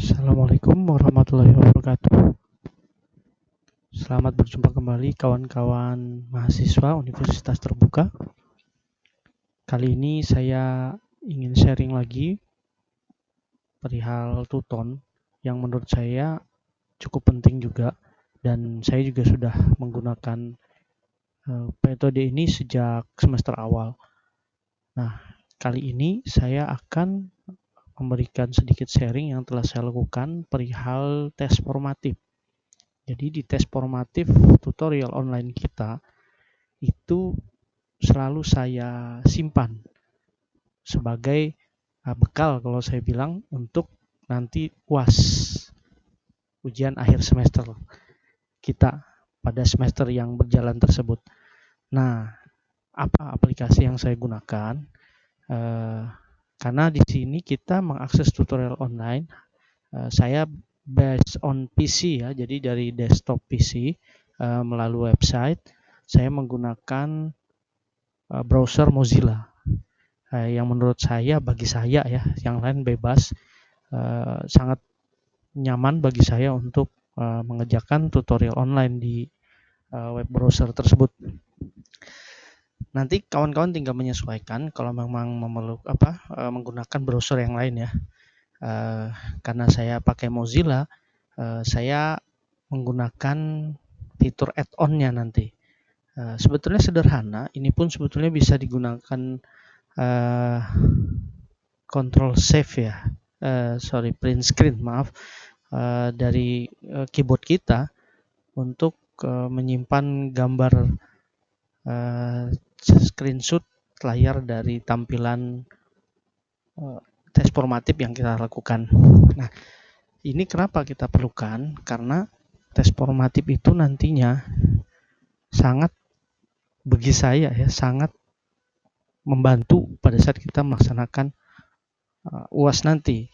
Assalamualaikum warahmatullahi wabarakatuh. Selamat berjumpa kembali kawan-kawan mahasiswa Universitas Terbuka. Kali ini saya ingin sharing lagi perihal Tuton yang menurut saya cukup penting juga, dan saya juga sudah menggunakan metode ini sejak semester awal. Nah, kali ini saya akan memberikan sedikit sharing yang telah saya lakukan perihal tes formatif. Jadi di tes formatif tutorial online kita itu selalu saya simpan sebagai bekal, kalau saya bilang, untuk nanti UAS, ujian akhir semester kita pada semester yang berjalan tersebut. Nah, apa aplikasi yang saya gunakan? Karena di sini kita mengakses tutorial online, saya based on PC ya, jadi dari desktop PC melalui website saya menggunakan browser Mozilla, yang menurut saya, bagi saya ya, yang lain bebas, sangat nyaman bagi saya untuk mengerjakan tutorial online di web browser tersebut. Nanti kawan-kawan tinggal menyesuaikan kalau memang menggunakan browser yang lain ya. Karena saya pakai Mozilla, saya menggunakan fitur add-on-nya nanti. Sebetulnya sederhana, ini pun sebetulnya bisa digunakan control save ya, print screen dari keyboard kita untuk menyimpan gambar screenshot layar dari tampilan tes formatif yang kita lakukan. Nah, ini kenapa kita perlukan? Karena tes formatif itu nantinya sangat, bagi saya ya, sangat membantu pada saat kita melaksanakan UAS nanti,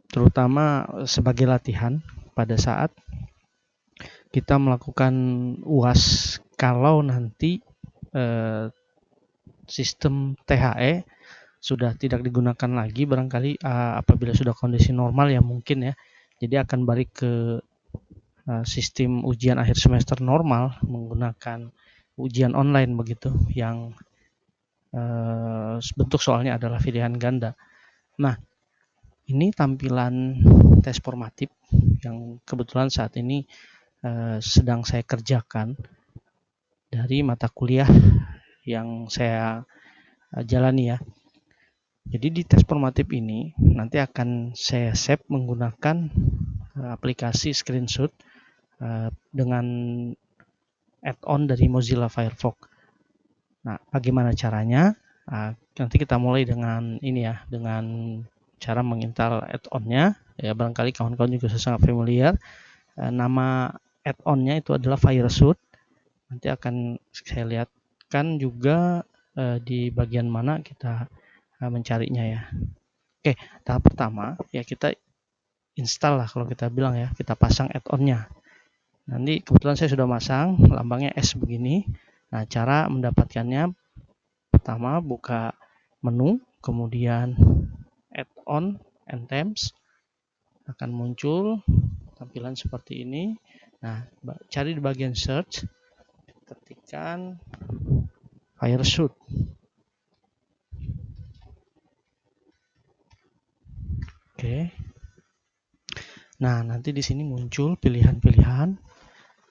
terutama sebagai latihan pada saat kita melakukan UAS. Kalau nanti sistem THE sudah tidak digunakan lagi, barangkali apabila sudah kondisi normal ya mungkin ya, jadi akan balik ke sistem ujian akhir semester normal menggunakan ujian online begitu, yang bentuk soalnya adalah pilihan ganda. Nah, ini tampilan tes formatif yang kebetulan saat ini sedang saya kerjakan dari mata kuliah yang saya jalani ya. Jadi di tes formatif ini nanti akan saya save menggunakan aplikasi screenshot dengan add-on dari Mozilla Firefox. Nah, bagaimana caranya? Nanti kita mulai dengan ini ya, dengan cara menginstal add-on-nya. Ya, barangkali kawan-kawan juga sangat familiar. Nama add-on-nya itu adalah Firesuit. Nanti akan saya lihatkan juga di bagian mana kita mencarinya ya. Oke, tahap pertama ya kita install lah, kalau kita bilang ya, kita pasang add-on-nya. Nanti kebetulan saya sudah masang lambangnya S begini. Nah, cara mendapatkannya, pertama buka menu, kemudian add-on and themes, akan muncul tampilan seperti ini. Nah, cari di bagian search, ketikkan Firesuit. Oke. Nah, nanti di sini muncul pilihan-pilihan,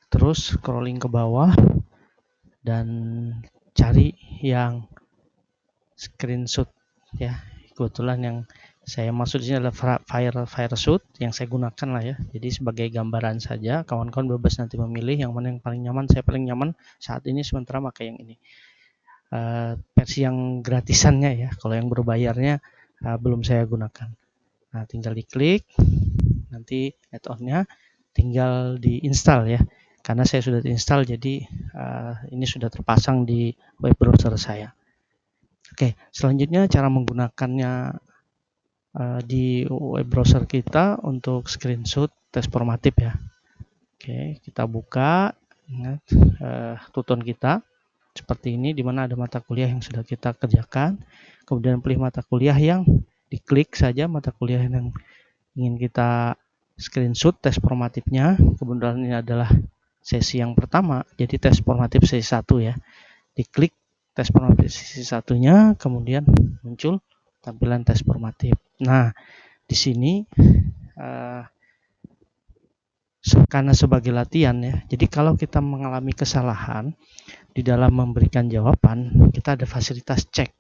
terus scrolling ke bawah dan cari yang screenshot ya. Kebetulan yang saya maksud di sini adalah Firesuit yang saya gunakan lah ya. Jadi sebagai gambaran saja, kawan-kawan bebas nanti memilih yang mana yang paling nyaman. Saya paling nyaman saat ini sementara pakai yang ini. Versi yang gratisannya ya. Kalau yang berbayarnya belum saya gunakan. Nah, tinggal diklik, nanti add-on-nya tinggal diinstal ya. Karena saya sudah install, jadi ini sudah terpasang di web browser saya. Oke, selanjutnya cara menggunakannya di web browser kita untuk screenshot tes formatif ya. Oke, kita buka, ingat tuton kita seperti ini, di mana ada mata kuliah yang sudah kita kerjakan. Kemudian pilih mata kuliah yang diklik saja, mata kuliah yang ingin kita screenshot tes formatifnya. Kebetulan ini adalah sesi yang pertama, jadi tes formatif sesi 1 ya. Diklik tes formatif sesi 1-nya, kemudian muncul tampilan tes formatif. Nah, di sini karena sebagai latihan ya, jadi kalau kita mengalami kesalahan di dalam memberikan jawaban, kita ada fasilitas cek.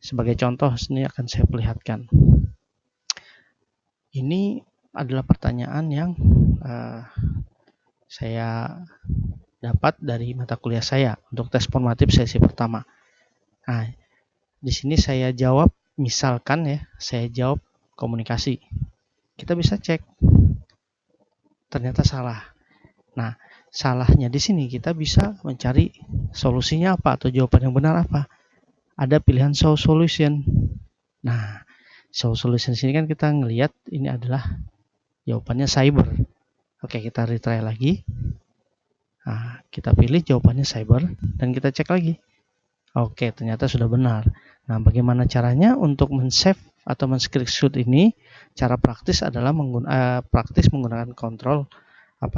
Sebagai contoh, ini akan saya perlihatkan. Ini adalah pertanyaan yang saya dapat dari mata kuliah saya untuk tes formatif sesi pertama. Nah, di sini saya jawab, misalkan ya, saya jawab komunikasi. Kita bisa cek, ternyata salah. Nah, salahnya di sini kita bisa mencari solusinya apa atau jawaban yang benar apa. Ada pilihan show solution. Nah, show solution sini kan kita ngelihat ini adalah jawabannya cyber. Oke, kita retry lagi. Nah, kita pilih jawabannya cyber dan kita cek lagi. Oke, ternyata sudah benar. Nah, bagaimana caranya untuk men-save atau men-screenshot ini? Cara praktis adalah menggunakan kontrol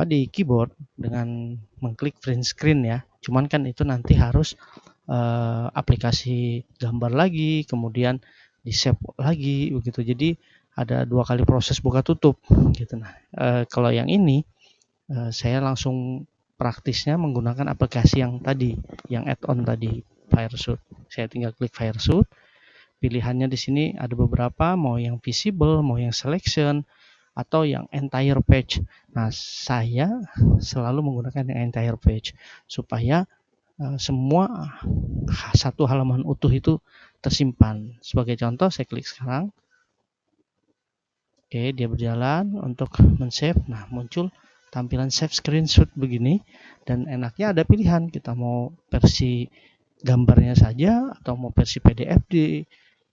di keyboard dengan mengklik print screen ya. Cuman kan itu nanti harus aplikasi gambar lagi, kemudian di save lagi begitu. Jadi ada 2 kali proses buka tutup gitu. Nah, kalau yang ini saya langsung praktisnya menggunakan aplikasi yang tadi, yang add-on tadi, Fireshoot. Saya tinggal klik Fireshoot. Pilihannya di sini ada beberapa, mau yang visible, mau yang selection, atau yang entire page. Nah, saya selalu menggunakan yang entire page supaya semua satu halaman utuh itu tersimpan. Sebagai contoh, saya klik sekarang. Oke, dia berjalan untuk men-save. Nah, muncul tampilan save screenshot begini, dan enaknya ada pilihan, kita mau versi gambarnya saja atau mau versi PDF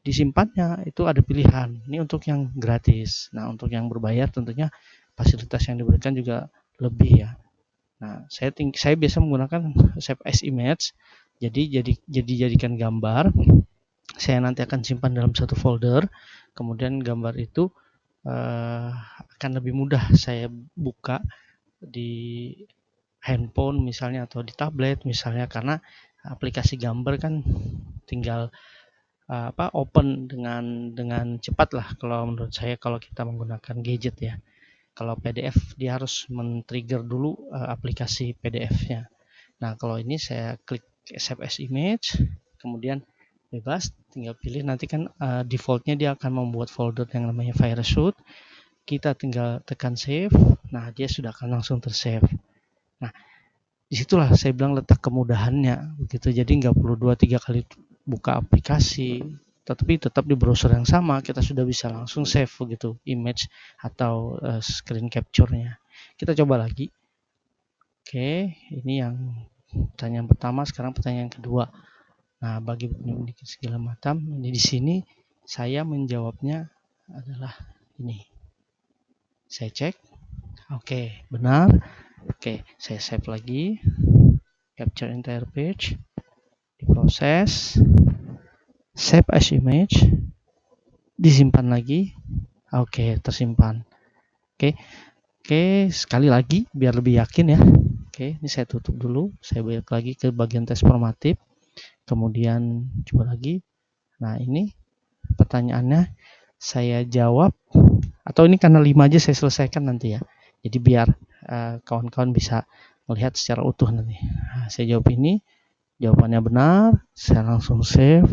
disimpannya, itu ada pilihan. Ini untuk yang gratis. Nah, untuk yang berbayar tentunya fasilitas yang diberikan juga lebih ya. Nah, saya biasa menggunakan save as image. Jadi jadikan gambar. Saya nanti akan simpan dalam satu folder. Kemudian gambar itu akan lebih mudah saya buka di handphone misalnya atau di tablet misalnya, karena aplikasi gambar kan tinggal open dengan cepat lah kalau menurut saya kalau kita menggunakan gadget ya. Kalau PDF dia harus men-trigger dulu aplikasi PDF-nya. Nah, kalau ini saya klik save as image, kemudian bebas, tinggal pilih, nanti kan defaultnya dia akan membuat folder yang namanya Fireshoot. Kita tinggal tekan save, nah dia sudah akan langsung tersave. Nah, disitulah saya bilang letak kemudahannya begitu. Jadi nggak perlu 2-3 kali buka aplikasi, tetapi tetap di browser yang sama kita sudah bisa langsung save begitu image atau screen capture-nya. Kita coba lagi. Oke, ini yang pertanyaan pertama, sekarang pertanyaan kedua. Nah, bagi memiliki segala macam, ini di sini saya menjawabnya adalah ini. Saya cek, oke, benar. Oke, saya save lagi, capture entire page, diproses, save as image, disimpan lagi, oke, tersimpan. Oke, sekali lagi biar lebih yakin ya. Oke, ini saya tutup dulu, saya balik lagi ke bagian tes formatif, kemudian coba lagi. Nah, ini pertanyaannya saya jawab, atau ini karena 5 aja saya selesaikan nanti ya. Jadi biar kawan-kawan bisa melihat secara utuh nanti. Nah, saya jawab ini, jawabannya benar, saya langsung save.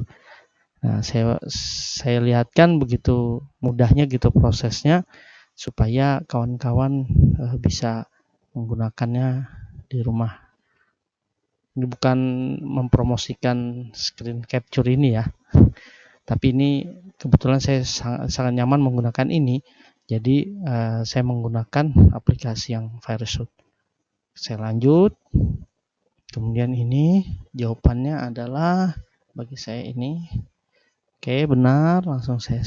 Nah, saya lihatkan begitu mudahnya gitu prosesnya supaya kawan-kawan bisa menggunakannya di rumah. Ini bukan mempromosikan screen capture ini ya, tapi ini kebetulan saya sangat nyaman menggunakan ini. Jadi saya menggunakan aplikasi yang Fireshoot. Saya lanjut. Kemudian ini jawabannya adalah bagi saya ini. Oke, benar, langsung saya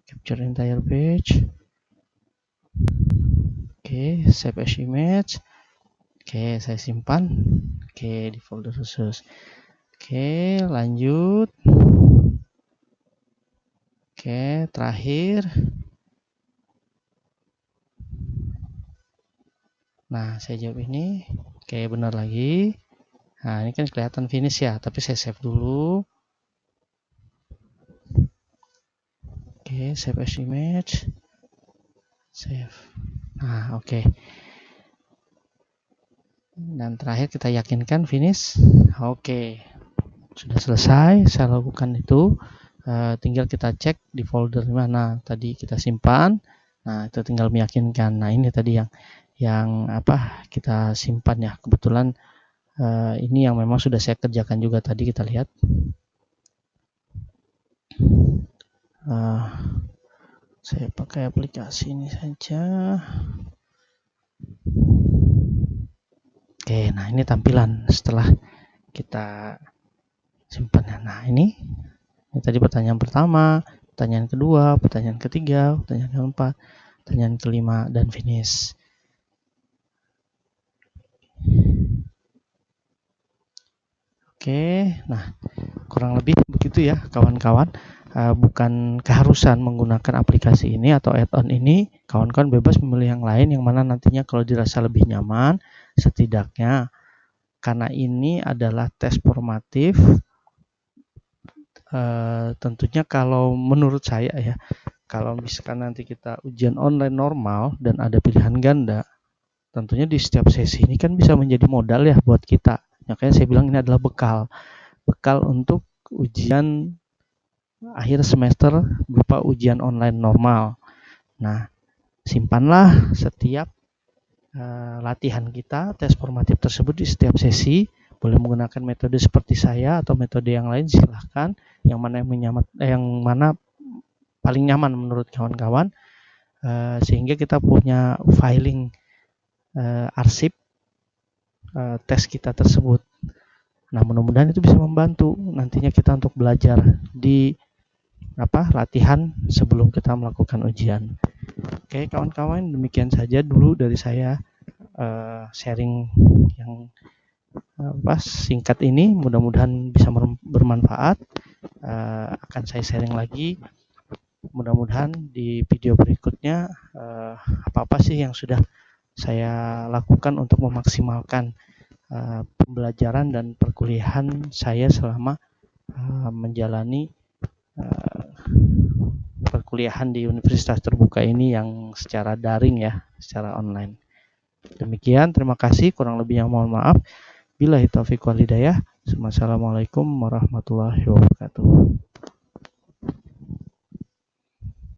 capture entire page. Oke, save as image. Oke, saya simpan. Oke, di folder khusus. Oke, lanjut. Oke, terakhir. Nah, saya jawab ini. Oke, benar lagi. Nah, ini kan kelihatan finish ya, tapi saya save dulu. Oke, save as image. Save. Nah, oke. Dan terakhir kita yakinkan finish. Oke. Sudah selesai, saya lakukan itu. Tinggal kita cek di folder mana tadi kita simpan. Nah, itu tinggal meyakinkan. Nah, ini tadi yang kita simpan ya. Kebetulan ini yang memang sudah saya kerjakan juga tadi, kita lihat. Saya pakai aplikasi ini saja. Oke, nah ini tampilan setelah kita simpan. Nah, ini tadi pertanyaan pertama, pertanyaan kedua, pertanyaan ketiga, pertanyaan keempat, pertanyaan kelima, dan finish. Oke, nah kurang lebih begitu ya kawan-kawan. Bukan keharusan menggunakan aplikasi ini atau add-on ini, kawan-kawan bebas memilih yang lain yang mana nantinya kalau dirasa lebih nyaman, setidaknya karena ini adalah tes formatif, tentunya kalau menurut saya ya, kalau misalkan nanti kita ujian online normal dan ada pilihan ganda, tentunya di setiap sesi ini kan bisa menjadi modal ya buat kita. Makanya saya bilang ini adalah bekal untuk ujian akhir semester berupa ujian online normal. Nah, simpanlah setiap latihan kita, tes formatif tersebut di setiap sesi. Boleh menggunakan metode seperti saya atau metode yang lain, silahkan. Yang mana paling nyaman menurut kawan-kawan, sehingga kita punya filing arsip tes kita tersebut. Nah, mudah-mudahan itu bisa membantu nantinya kita untuk belajar di latihan sebelum kita melakukan ujian. Oke, kawan-kawan, demikian saja dulu dari saya sharing yang singkat ini. Mudah-mudahan bisa bermanfaat. Akan saya sharing lagi. Mudah-mudahan di video berikutnya apa-apa sih yang sudah saya lakukan untuk memaksimalkan pembelajaran dan perkuliahan saya selama menjalani perkuliahan di Universitas Terbuka ini yang secara daring ya, secara online. Demikian, terima kasih. Kurang lebihnya mohon maaf. Billahi taufiq wal hidayah. Wassalamualaikum warahmatullahi wabarakatuh.